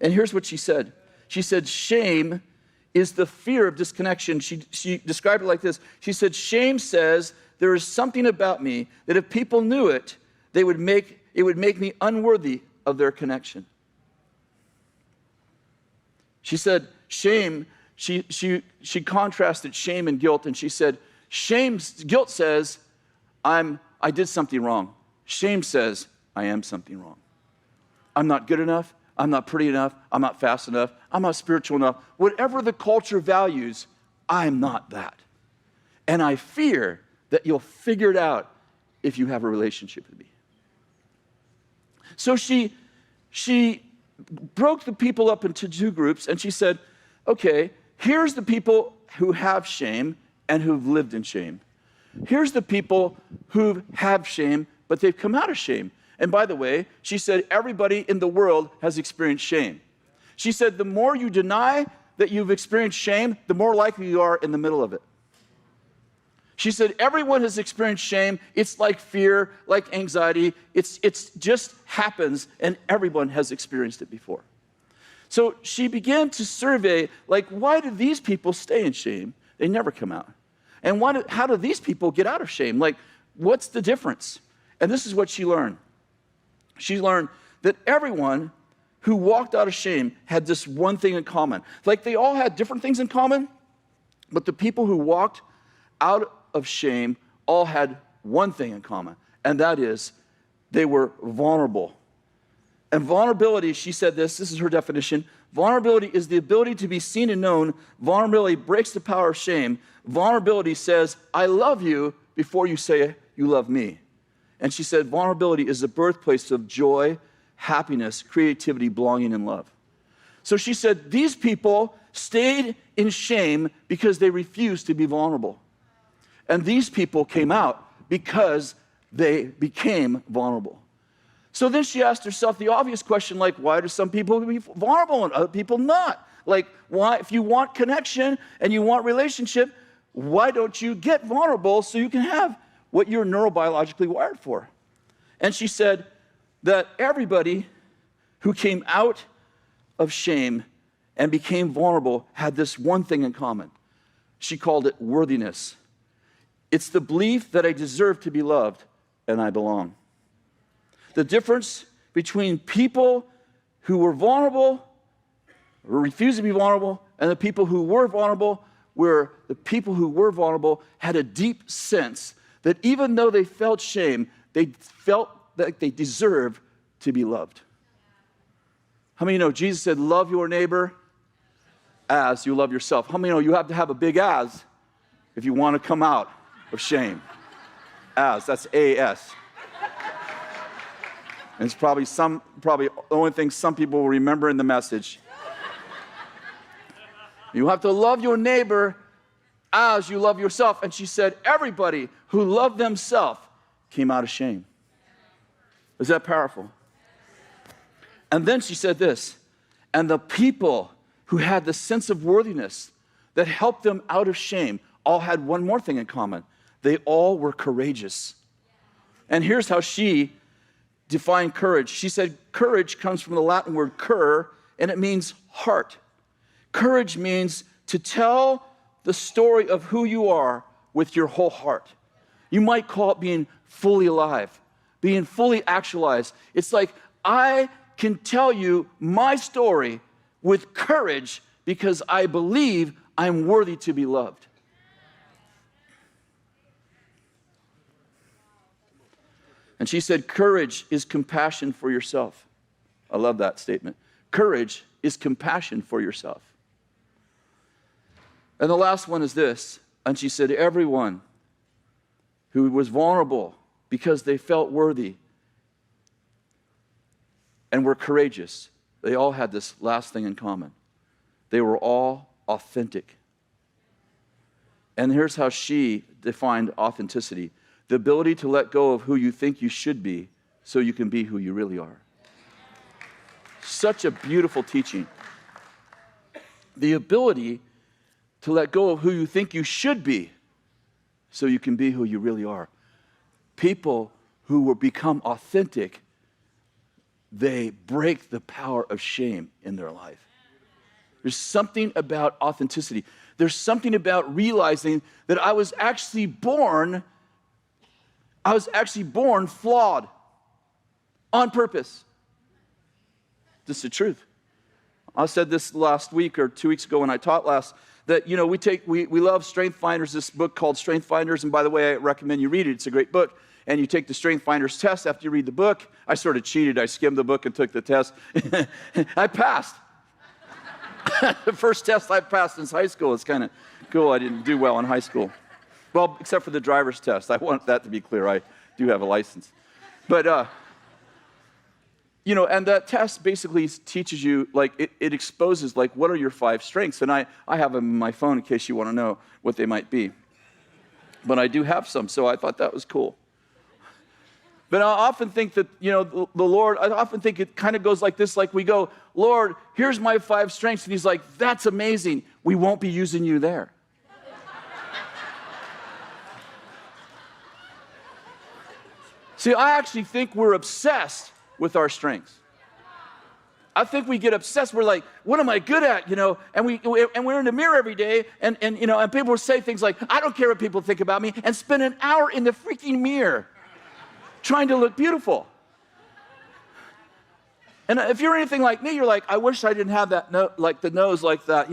And here's what she said. She said, shame is the fear of disconnection. She described it like this. She said, shame says there is something about me that if people knew it, it would make me unworthy of their connection. She said, shame, she contrasted shame and guilt, and she said, guilt says, I did something wrong. Shame says, I am something wrong. I'm not good enough. I'm not pretty enough. I'm not fast enough. I'm not spiritual enough. Whatever the culture values, I'm not that. And I fear that you'll figure it out if you have a relationship with me. So she broke the people up into two groups, and she said, okay, here's the people who have shame and who've lived in shame. Here's the people who have shame, but they've come out of shame. And by the way, she said, everybody in the world has experienced shame. She said, the more you deny that you've experienced shame, the more likely you are in the middle of it. She said, everyone has experienced shame. It's like fear, like anxiety. It's just happens, and everyone has experienced it before. So she began to survey, like, why do these people stay in shame? They never come out. And how do these people get out of shame? Like, what's the difference? And this is what she learned. She learned that everyone who walked out of shame had this one thing in common. Like, they all had different things in common, but the people who walked out of shame all had one thing in common, and that is they were vulnerable. And vulnerability, she said this is her definition, vulnerability is the ability to be seen and known. Vulnerability breaks the power of shame. Vulnerability says, I love you before you say you love me. And she said, vulnerability is the birthplace of joy, happiness, creativity, belonging, and love. So she said, these people stayed in shame because they refused to be vulnerable. And these people came out because they became vulnerable. So then she asked herself the obvious question, like, why do some people be vulnerable and other people not? Like, why, if you want connection and you want relationship, why don't you get vulnerable so you can have what you're neurobiologically wired for? And she said that everybody who came out of shame and became vulnerable had this one thing in common. She called it worthiness. It's the belief that I deserve to be loved and I belong. The difference between people who were vulnerable, or refused to be vulnerable, and the people who were vulnerable, where the people who were vulnerable had a deep sense that even though they felt shame, they felt that they deserved to be loved. How many of you know Jesus said, love your neighbor as you love yourself? How many of you know you have to have a big as if you want to come out of shame? As, that's A-S. And it's probably the only thing some people will remember in the message. You have to love your neighbor as you love yourself. And she said, everybody who loved themselves came out of shame. Is that powerful? And then she said this, and the people who had the sense of worthiness that helped them out of shame all had one more thing in common. They all were courageous. And here's how she defined courage. She said, courage comes from the Latin word cur, and it means heart. Courage means to tell the story of who you are with your whole heart. You might call it being fully alive, being fully actualized. It's like, I can tell you my story with courage because I believe I'm worthy to be loved. And she said, courage is compassion for yourself. I love that statement. Courage is compassion for yourself. And the last one is this. And she said, everyone who was vulnerable because they felt worthy and were courageous, they all had this last thing in common. They were all authentic. And here's how she defined authenticity: the ability to let go of who you think you should be so you can be who you really are. Such a beautiful teaching. The ability to let go of who you think you should be so you can be who you really are. People who will become authentic they break the power of shame in their life. There's something about authenticity. There's something about realizing that I was actually born flawed on purpose. This is the truth. I said this last week or 2 weeks ago when I taught last, that, we love Strength Finders, this book called Strength Finders, and by the way, I recommend you read it. It's a great book. And you take the Strength Finders test after you read the book. I sort of cheated. I skimmed the book and took the test. I passed. The first test I passed since high school. It's kind of cool. I didn't do well in high school. Well, except for the driver's test. I want that to be clear. I do have a license. But, and that test basically teaches you, it exposes, what are your 5 strengths? And I have them in my phone in case you want to know what they might be. But I do have some, so I thought that was cool. But I often think that, the Lord, I often think it kind of goes like this, we go, Lord, here's my 5 strengths. And he's like, that's amazing. We won't be using you there. See, I actually think we're obsessed with our strengths. I think we get obsessed. We're like, what am I good at? And we're in the mirror every day, and people will say things like, I don't care what people think about me, and spend an hour in the freaking mirror trying to look beautiful. And if you're anything like me, you're like, I wish I didn't have that the nose like that,